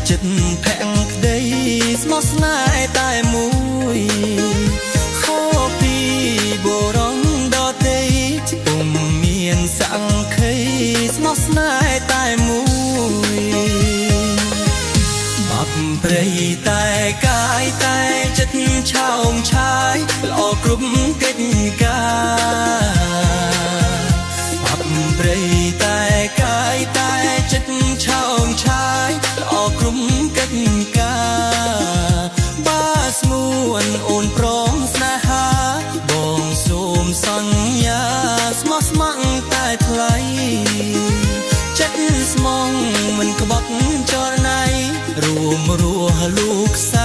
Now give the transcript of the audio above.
ចិត្តផាំងក្តីស្មោះស្នេហ៍តែមួយខុសពីបុរសដទៃពុំមានសង្ខេស្មោះស្នេហ៍តែមួយបាប់ព្រៃតែកាយតែចិត្តឆោមឆាយល្អគ្រប់កិច្ចការបាប់ព្រៃតែកាយតែចិត្តឆោមឆាយល្អគ្រប់កិច្ចការបាស្មួនអូនព្រមស្នេហាបងសូមសន្យាស្មោះស្ម័គ្រតែថ្លៃចិត្តស្មងមិនក្បត់ចរណៃរួមរស់លោកសា